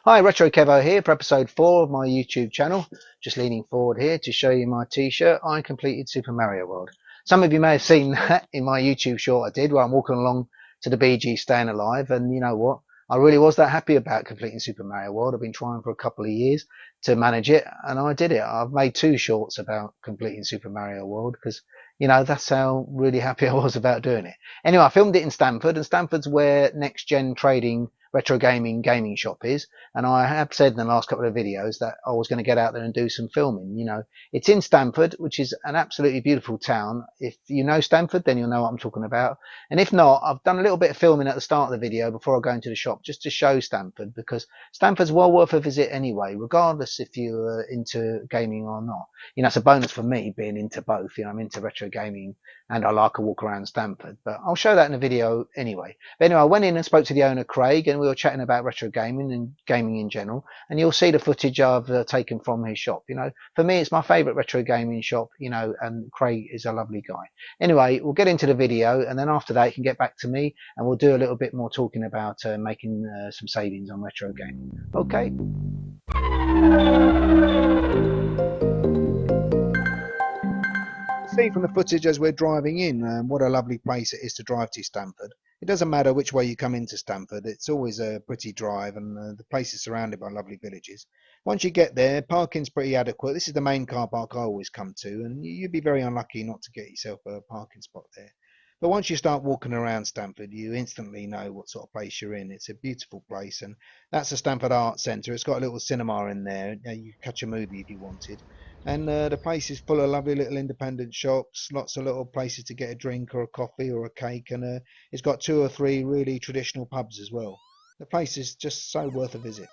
Hi, Retro Kevo here for episode 4 of my YouTube channel. Just leaning forward here to show you my t-shirt. I completed Super Mario World. Some of you may have seen that in my YouTube short I did where I'm walking along to the BG Staying Alive, and you know what? I really was that happy about completing Super Mario World. I've been trying for a couple of years to manage it, and I did it. I've made 2 shorts about completing Super Mario World because that's how really happy I was about doing it. Anyway, I filmed it in Stamford, and Stamford's where NextGenTrading Retro gaming shop is. And I have said in the last couple of videos that I was going to get out there and do some filming. It's in Stamford, which is an absolutely beautiful town. If you know Stamford, then you'll know what I'm talking about. And if not, I've done a little bit of filming at the start of the video before I go into the shop just to show Stamford, because Stamford's well worth a visit anyway, regardless if you're into gaming or not. It's a bonus for me being into both. I'm into retro gaming and I like a walk around Stamford, but I'll show that in the video anyway. But anyway, I went in and spoke to the owner, Craig, and we were chatting about retro gaming and gaming in general. And you'll see the footage I've taken from his shop. For me, it's my favourite retro gaming shop. And Craig is a lovely guy. Anyway, we'll get into the video, and then after that, you can get back to me, and we'll do a little bit more talking about making some savings on retro gaming. Okay. See from the footage as we're driving in, what a lovely place it is to drive to Stamford. It doesn't matter which way you come into Stamford, it's always a pretty drive, and the place is surrounded by lovely villages. Once you get there, parking's pretty adequate. This is the main car park I always come to, and you'd be very unlucky not to get yourself a parking spot there. But once you start walking around Stamford, you instantly know what sort of place you're in. It's a beautiful place, and that's the Stamford Arts Centre. It's got a little cinema in there. You could catch a movie if you wanted. And the place is full of lovely little independent shops, lots of little places to get a drink or a coffee or a cake, and it's got 2 or 3 really traditional pubs as well. The place is just so worth a visit.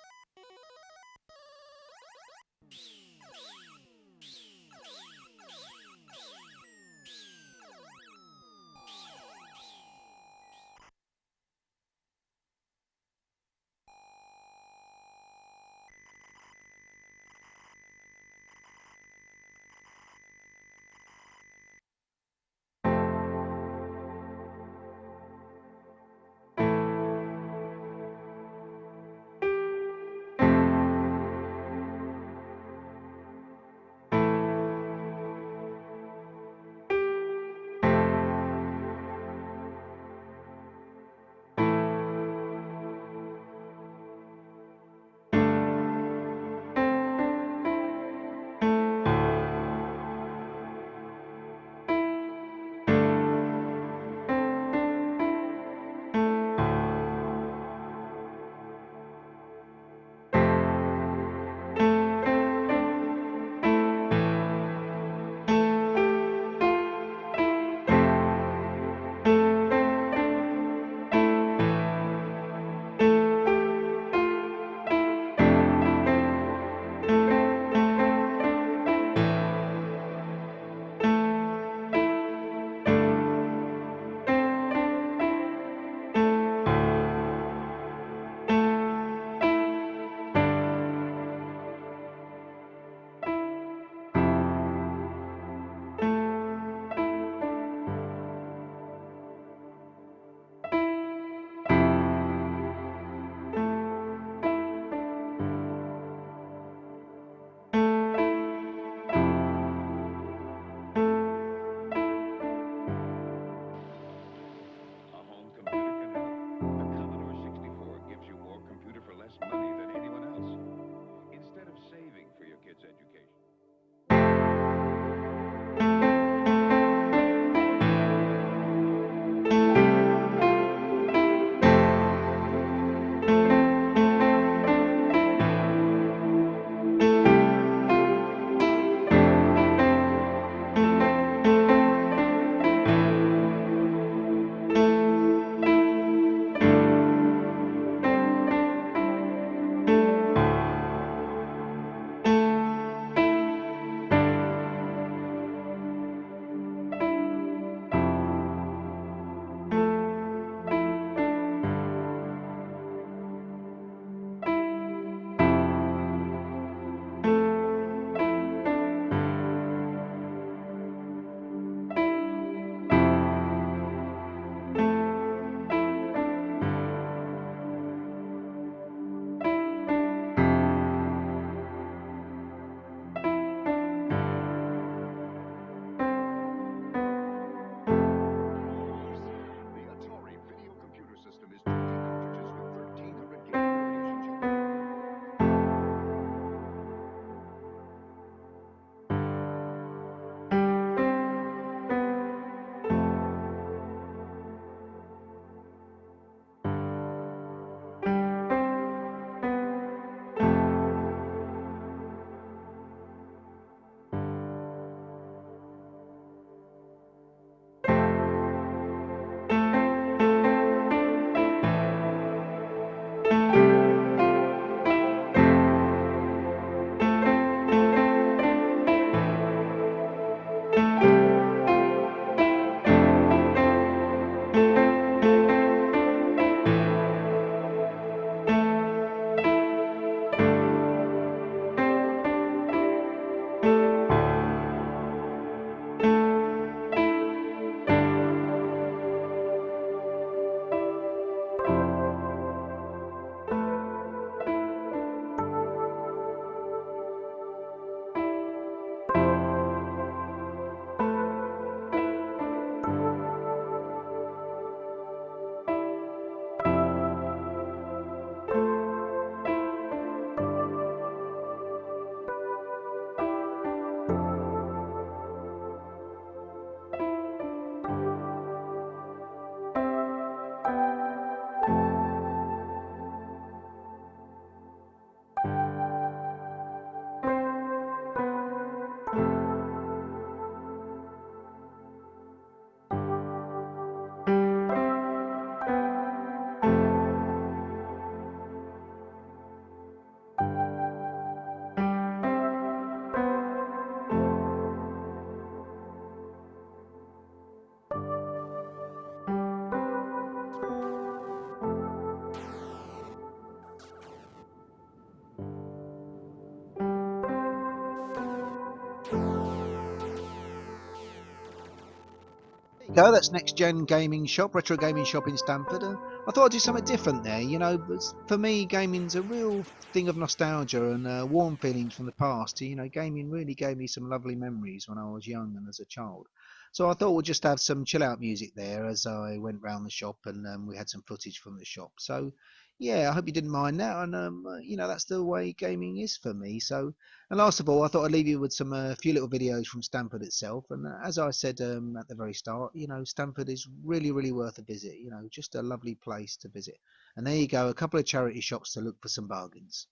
Go, that's Next Gen Gaming Shop, Retro Gaming Shop in Stamford. I thought I'd do something different there. You know, for me, gaming's a real thing of nostalgia and warm feelings from the past. You know, gaming really gave me some lovely memories when I was young and as a child. So I thought we'd just have some chill out music there as I went round the shop, and we had some footage from the shop. So yeah, I hope you didn't mind that. And you know, that's the way gaming is for me. So, and last of all, I thought I'd leave you with some few little videos from Stamford itself. And as I said at the very start, you know, Stamford is really, really worth a visit. You know, just a lovely place to visit. And there you go, a couple of charity shops to look for some bargains.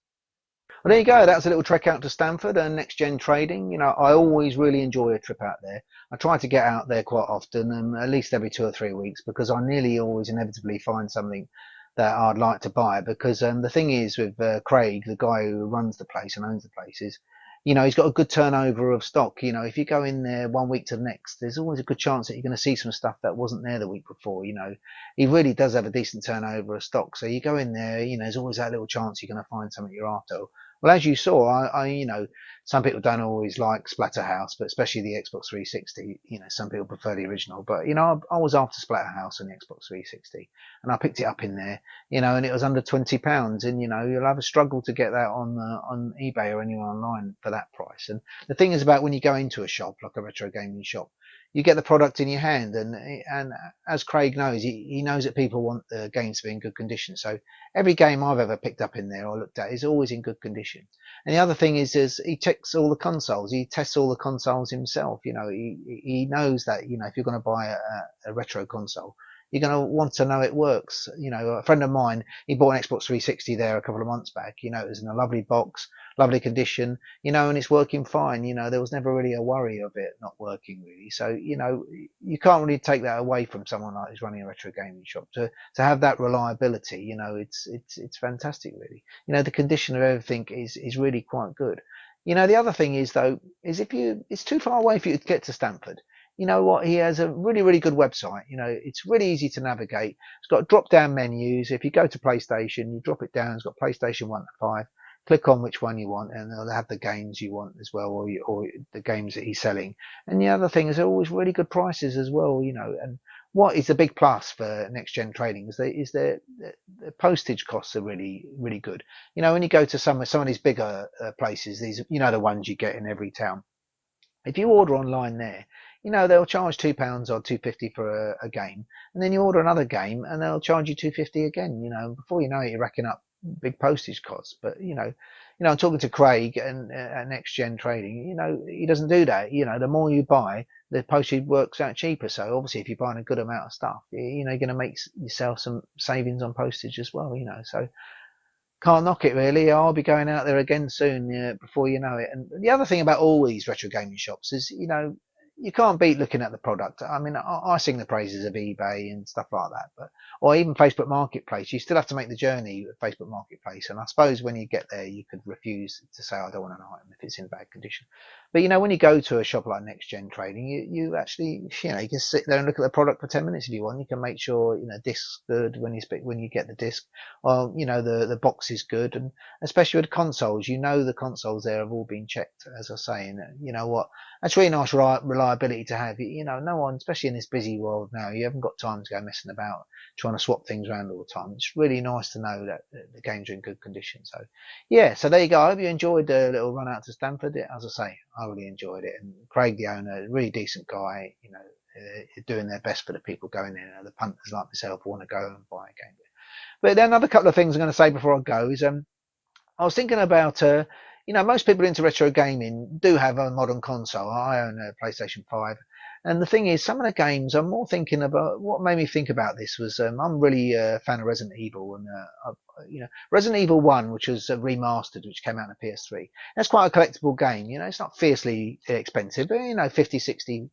Well, there you go. That was a little trek out to Stamford and Next Gen Trading. You know, I always really enjoy a trip out there. I try to get out there quite often, at least every 2 or 3 weeks, because I nearly always inevitably find something that I'd like to buy. Because the thing is with Craig, the guy who runs the place and owns the place, is, you know, he's got a good turnover of stock. You know, if you go in there 1 week to the next, there's always a good chance that you're going to see some stuff that wasn't there the week before. You know, he really does have a decent turnover of stock. So you go in there, you know, there's always that little chance you're going to find something you're after. Well, as you saw, you know, some people don't always like Splatterhouse, but especially the Xbox 360. You know, some people prefer the original, but you know, I was after Splatterhouse on the Xbox 360, and I picked it up in there, you know, and it was under £20, and you know, you'll have a struggle to get that on eBay or anywhere online for that price. And the thing is about when you go into a shop like a retro gaming shop, you get the product in your hand, and as Craig knows, he knows that people want the games to be in good condition. So every game I've ever picked up in there or looked at is always in good condition. And the other thing is he checks all the consoles. He tests all the consoles himself. You know, he knows that, you know, if you're going to buy a retro console, you're going to want to know it works. You know, a friend of mine, he bought an Xbox 360 there a couple of months back. You know, it was in a lovely box, lovely condition, you know, and it's working fine. You know, there was never really a worry of it not working really. So, you know, you can't really take that away from someone like who's running a retro gaming shop to have that reliability. You know, it's fantastic really. You know, the condition of everything is really quite good. You know, the other thing is though, is if it's too far away for you to get to Stamford, you know what? He has a really, really good website. You know, it's really easy to navigate. It's got drop down menus. If you go to PlayStation, you drop it down. It's got PlayStation 1 to 5. Click on which one you want, and they'll have the games you want as well, or the games that he's selling. And the other thing is, they're always really good prices as well. You know, and what is a big plus for Next Gen Trading is their postage costs are really, really good. You know, when you go to some of these bigger places, these, you know, the ones you get in every town, if you order online there, you know, they'll charge £2 or 2.50 for a game, and then you order another game and they'll charge you 2.50 again. You know, before you know it, you're racking up big postage costs. But I'm talking to Craig and at Next Gen Trading. You know, he doesn't do that. You know, the more you buy, the postage works out cheaper. So obviously, if you're buying a good amount of stuff, you know, you're going to make yourself some savings on postage as well. You know, so can't knock it really. I'll be going out there again soon, before you know it. And the other thing about all these retro gaming shops is, you know, you can't beat looking at the product. I mean, I sing the praises of eBay and stuff like that, but or even Facebook Marketplace. You still have to make the journey with Facebook Marketplace. And I suppose when you get there, you could refuse to say I don't want an item if it's in bad condition. But you know, when you go to a shop like Next Gen Trading, you actually, you know, you can sit there and look at the product for 10 minutes if you want. You can make sure, you know, disc's good when you get the disc, or you know, the box is good. And especially with consoles, you know, the consoles there have all been checked, as I say. And you know what, that's really nice reliability to have. You know, no one, especially in this busy world now, you haven't got time to go messing about trying to swap things around all the time. It's really nice to know that the games are in good condition. So yeah, so there you go. I hope you enjoyed the little run out to Stamford. As I say, I really enjoyed it. And Craig, the owner, really decent guy. You know, doing their best for the people going in. The punters like myself want to go and buy a game. But then another couple of things I'm going to say before I go is I was thinking about you know, most people into retro gaming do have a modern console. I own a PlayStation 5. And the thing is, some of the games I'm more thinking about. What made me think about this was I'm really a fan of Resident Evil, and you know, Resident Evil 1, which was remastered, which came out on the PS3. That's quite a collectible game. You know, it's not fiercely expensive, but you know, 50, 60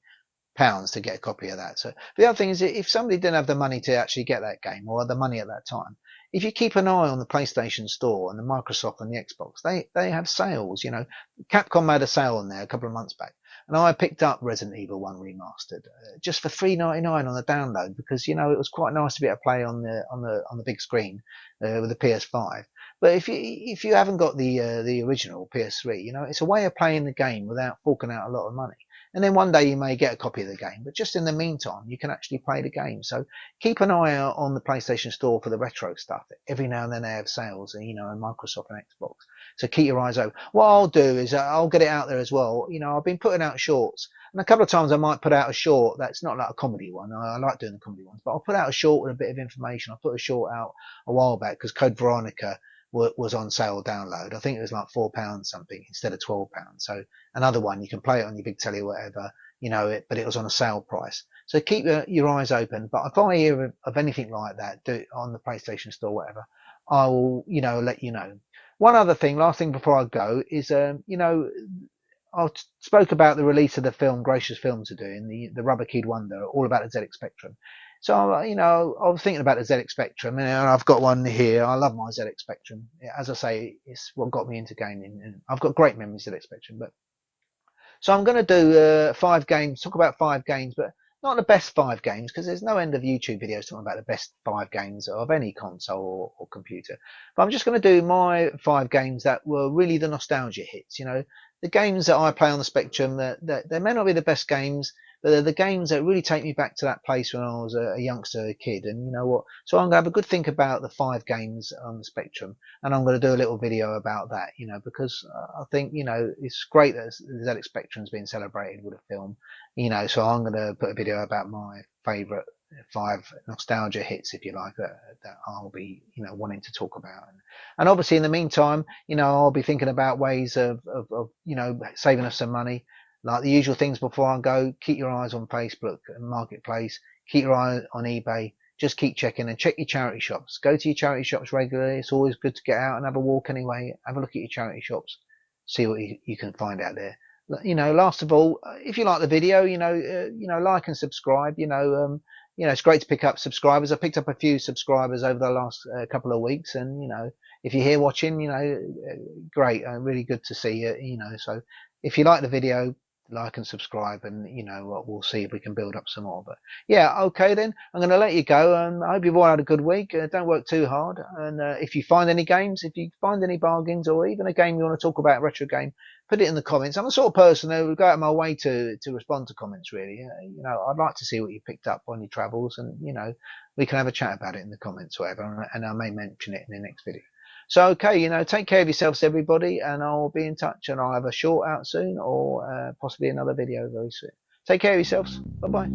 pounds to get a copy of that. So the other thing is, if somebody didn't have the money to actually get that game or the money at that time, if you keep an eye on the PlayStation Store and the Microsoft and the Xbox, they have sales. You know, Capcom had a sale on there a couple of months back, and I picked up Resident Evil 1 remastered just for £3.99 on the download, because you know, it was quite nice to be able to play on the big screen with the PS5. But if you haven't got the original PS3, you know, it's a way of playing the game without forking out a lot of money. And then one day you may get a copy of the game, but just in the meantime, you can actually play the game. So keep an eye out on the PlayStation Store for the retro stuff. Every now and then they have sales, you know, on Microsoft and Xbox. So keep your eyes open. What I'll do is I'll get it out there as well. You know, I've been putting out shorts, and a couple of times I might put out a short that's not like a comedy one. I like doing the comedy ones, but I'll put out a short with a bit of information. I put a short out a while back because Code Veronica was on sale download. I think it was like £4 something instead of £12. So another one, you can play it on your big telly or whatever, you know, but it was on a sale price. So keep your eyes open. But if I hear of anything like that, do it on the PlayStation Store, whatever, I will, you know, let you know. One other thing, last thing before I go is, you know, I spoke about the release of the film Gracious Films are doing, the Rubber Keyed Wonder, all about the ZX Spectrum. So, you know, I was thinking about the ZX Spectrum, and I've got one here. I love my ZX Spectrum. As I say, it's what got me into gaming, and I've got great memories of ZX Spectrum. But so I'm going to do 5 games, talk about 5 games, but not the best 5 games, because there's no end of YouTube videos talking about the best 5 games of any console or computer. But I'm just going to do my 5 games that were really the nostalgia hits. You know, the games that I play on the Spectrum, that they may not be the best games, but they're the games that really take me back to that place when I was a youngster, a kid. And you know what? So I'm going to have a good think about the 5 games on the Spectrum, and I'm going to do a little video about that, you know, because I think, you know, it's great that the ZX Spectrum's been celebrated with a film, you know, so I'm going to put a video about my favourite 5 nostalgia hits, if you like, that I'll be, you know, wanting to talk about. And obviously in the meantime, you know, I'll be thinking about ways of you know, saving us some money. Like the usual things before I go, keep your eyes on Facebook and Marketplace, keep your eye on eBay, just keep checking and check your charity shops. Go to your charity shops regularly. It's always good to get out and have a walk anyway. Have a look at your charity shops, see what you can find out there. You know, last of all, if you like the video, you know, like and subscribe. You know, it's great to pick up subscribers. I picked up a few subscribers over the last couple of weeks, and you know, if you're here watching, you know, great, really good to see you. You know, so if you like the video, like and subscribe, and you know what, we'll see if we can build up some more. But yeah, okay then, I'm going to let you go. I hope you've all had a good week. Don't work too hard, and if you find any games, if you find any bargains, or even a game you want to talk about, retro game, put it in the comments. I'm the sort of person who would go out of my way to respond to comments, really. You know, I'd like to see what you picked up on your travels, and you know, we can have a chat about it in the comments, whatever, and I may mention it in the next video. So, okay, you know, take care of yourselves, everybody, and I'll be in touch, and I'll have a short out soon, or possibly another video very soon. Take care of yourselves. Bye-bye.